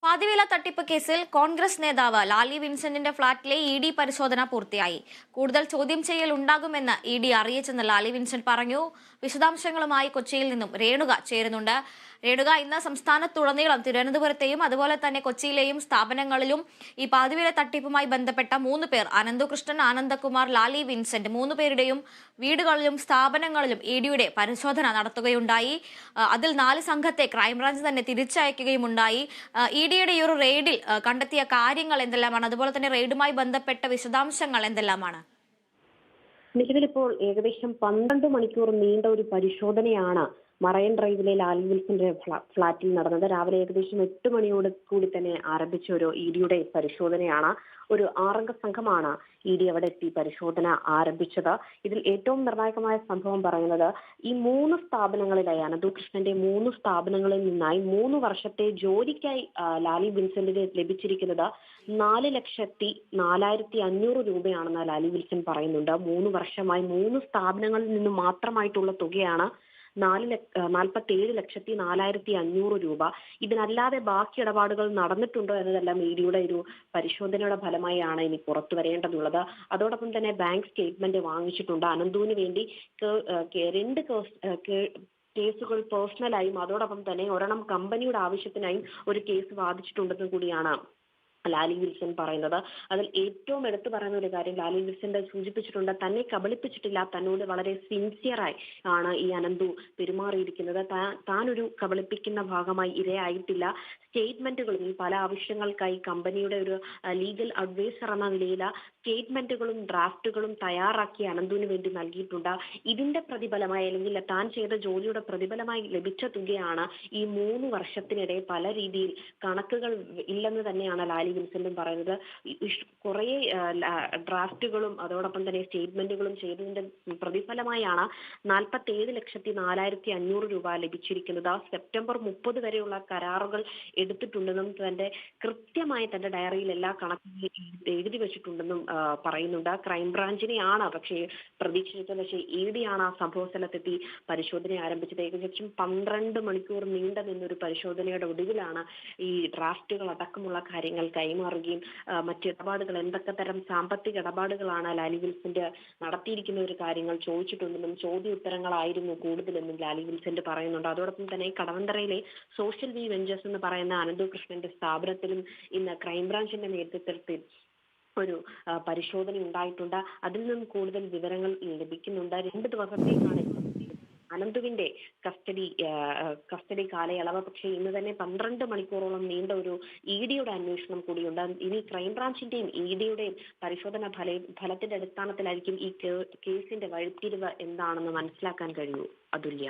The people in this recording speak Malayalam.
പാതിവേല തട്ടിപ്പ് കേസിൽ കോൺഗ്രസ് നേതാവ് ലാലി വിൻസെന്റിന്റെ ഫ്ളാറ്റിലെ ഇ ഡി പരിശോധന പൂർത്തിയായി. കൂടുതൽ ചോദ്യം ചെയ്യൽ ഉണ്ടാകുമെന്ന് ഇ ഡി അറിയിച്ചെന്ന് ലാലി വിൻസെന്റ് പറഞ്ഞു. വിശദാംശങ്ങളുമായി കൊച്ചിയിൽ നിന്നും രേണുക ചേരുന്നുണ്ട്. രേണുക, ഇന്ന് സംസ്ഥാനത്തുടനീളം തിരുവനന്തപുരത്തെയും അതുപോലെ തന്നെ കൊച്ചിയിലെയും സ്ഥാപനങ്ങളിലും ഈ പാതിവേല തട്ടിപ്പുമായി ബന്ധപ്പെട്ട 3 പേർ, അനന്തകൃഷ്ണൻ, ആനന്ദകുമാർ, ലാലി വിൻസെന്റ്, 3 പേരുടെയും വീടുകളിലും സ്ഥാപനങ്ങളിലും ഇ ഡിയുടെ പരിശോധന നടത്തുകയുണ്ടായി. അതിൽ 4 സംഘത്തെ ക്രൈംബ്രാഞ്ച് തന്നെ തിരിച്ചയക്കുകയുമുണ്ടായി. ഇ ഡിയുടെ ഈ ഒരു റെയ്ഡിൽ കണ്ടെത്തിയ കാര്യങ്ങൾ എന്തെല്ലാമാണ്? അതുപോലെ തന്നെ റെയ്ഡുമായി ബന്ധപ്പെട്ട വിശദാംശങ്ങൾ എന്തെല്ലാമാണ്? നിലവിലിപ്പോൾ ഏകദേശം 12 മണിക്കൂർ നീണ്ട ഒരു പരിശോധനയാണ് മറൈൻ ഡ്രൈവിലെ ലാലി വിൽസന്റെ ഫ്ളാറ്റിൽ നടന്നത്. രാവിലെ ഏകദേശം 8 മണിയോട് കൂടി തന്നെ ആരംഭിച്ച ഒരു ഇ ഡിയുടെ പരിശോധനയാണ്. ഒരു 6 സംഘമാണ് ഇ ഡി അവിടെ എത്തി പരിശോധന ആരംഭിച്ചത്. ഇതിൽ ഏറ്റവും നിർണായകമായ സംഭവം പറയുന്നത്, ഈ 3 സ്ഥാപനങ്ങളിലായി അനന്തകൃഷ്ണന്റെ 3 സ്ഥാപനങ്ങളിൽ നിന്നായി 3 വർഷത്തെ ജോലിക്കായി ലാലി വിൽസന്റിന് ലഭിച്ചിരിക്കുന്നത് 4,04,500 രൂപയാണെന്ന് ലാലി വിൽസൺ പറയുന്നുണ്ട്. 3 വർഷമായി 3 സ്ഥാപനങ്ങളിൽ നിന്ന് മാത്രമായിട്ടുള്ള തുകയാണ് 47,04,500 രൂപ. ഇതിനല്ലാതെ ബാക്കി ഇടപാടുകൾ നടന്നിട്ടുണ്ടോ എന്നതെല്ലാം ഇ ഡിയുടെ ഒരു പരിശോധനയുടെ ഫലമായാണ് ഇനി പുറത്തു വരേണ്ടതുള്ളത്. അതോടൊപ്പം തന്നെ ബാങ്ക് സ്റ്റേറ്റ്മെന്റ് വാങ്ങിച്ചിട്ടുണ്ട്. അനന്തുവിന് വേണ്ടി 2 കേസുകൾ പേഴ്സണലായും അതോടൊപ്പം തന്നെ ഒരെണ്ണം കമ്പനിയുടെ ആവശ്യത്തിനായും ഒരു കേസ് വാദിച്ചിട്ടുണ്ടെന്ന് കൂടിയാണ് ലാലി വിൽസൺ പറയുന്നത്. അതിൽ ഏറ്റവും എടുത്തു പറയുന്ന ഒരു കാര്യം ലാലി വിൽസന്റെ സൂചിപ്പിച്ചിട്ടുണ്ട്, തന്നെ കബളിപ്പിച്ചിട്ടില്ല, തന്നോട് വളരെ സിൻസിയറായി ആണ് ഈ അനന്തു പെരുമാറിയിരിക്കുന്നത്. താൻ ഒരു കബളിപ്പിക്കുന്ന ഭാഗമായി ഇരയായിട്ടില്ല. സ്റ്റേറ്റ്മെന്റുകളും ഈ പല ആവശ്യങ്ങൾക്കായി കമ്പനിയുടെ ഒരു ലീഗൽ അഡ്വൈസർ എന്ന നിലയിൽ സ്റ്റേറ്റ്മെന്റുകളും ഡ്രാഫ്റ്റുകളും തയ്യാറാക്കി അനന്തുവിന് വേണ്ടി നൽകിയിട്ടുണ്ട്. ഇതിന്റെ പ്രതിഫലമായി അല്ലെങ്കിൽ താൻ ചെയ്ത ജോലിയുടെ പ്രതിഫലമായി ലഭിച്ച തുകയാണ് ഈ 3 വർഷത്തിനിടെ പല രീതിയിൽ കണക്കുകൾ ഇല്ലെന്ന് തന്നെയാണ് ലാലി വിൽസന്റും പറയുന്നത്. കുറെ ഡ്രാഫ്റ്റുകളും അതോടൊപ്പം തന്നെ സ്റ്റേറ്റ്മെന്റുകളും ചെയ്തതിന്റെ പ്രതിഫലമായാണ് 47,04,500 രൂപ ലഭിച്ചിരിക്കുന്നത്. സെപ്റ്റംബർ 30 വരെയുള്ള കരാറുകൾ എടുത്തിട്ടുണ്ടെന്നും കൃത്യമായി തന്റെ ഡയറിയിൽ എല്ലാ കണക്കുകളും എഴുതി വെച്ചിട്ടുണ്ടെന്നും പറയുന്നുണ്ട്. ക്രൈംബ്രാഞ്ചിനെയാണ് പക്ഷേ പ്രതീക്ഷിച്ചത്. പക്ഷേ ഇ ഡിയാണ് ആ സംഭവ സ്ഥലത്തെത്തി പരിശോധന ആരംഭിച്ചത്. ഏകദേശം 12 മണിക്കൂർ നീണ്ടു നിന്നൊരു പരിശോധനയുടെ ഒടുവിലാണ് ഈ ഡ്രാഫ്റ്റുകൾ അടക്കമുള്ള കാര്യങ്ങൾ കൈമാറുകയും മറ്റ് ഇടപാടുകൾ എന്തൊക്കെ തരം സാമ്പത്തിക ഇടപാടുകളാണ് ലാലി വിൽസന്റ് നടത്തിയിരിക്കുന്ന ഒരു കാര്യങ്ങൾ ചോദിച്ചിട്ടുണ്ടെന്നും ചോദ്യോത്തരങ്ങളായിരുന്നു കൂടുതലെന്നും ലാലി വിൽസന്റ് പറയുന്നുണ്ട്. അതോടൊപ്പം തന്നെ കടവന്തറയിലെ സോഷ്യൽ വി വെഞ്ചേഴ്സ് എന്ന് പറയുന്ന അനന്തകൃഷ്ണന്റെ സ്ഥാപനത്തിലും ഇന്ന് ക്രൈംബ്രാഞ്ചിന്റെ നേതൃത്വത്തിൽ ഒരു പരിശോധന ഉണ്ടായിട്ടുണ്ട്. അതിൽ നിന്നും കൂടുതൽ വിവരങ്ങൾ ലഭിക്കുന്നുണ്ട്. 2 ദിവസത്തേക്കാണ് അനന്തുവിന്റെ കസ്റ്റഡി കാലയളവ്. പക്ഷേ ഇന്ന് തന്നെ 12 മണിക്കൂറോളം നീണ്ട ഒരു ഇ ഡിയുടെ അന്വേഷണം കൂടിയുണ്ട്. ഇനി ക്രൈംബ്രാഞ്ചിന്റെയും ഇ ഡിയുടെയും പരിശോധന ഫലത്തിന്റെ അടിസ്ഥാനത്തിലായിരിക്കും ഈ കേസിന്റെ വഴിത്തിരിവ് എന്താണെന്ന് മനസ്സിലാക്കാൻ കഴിയൂ. അതുല്യ.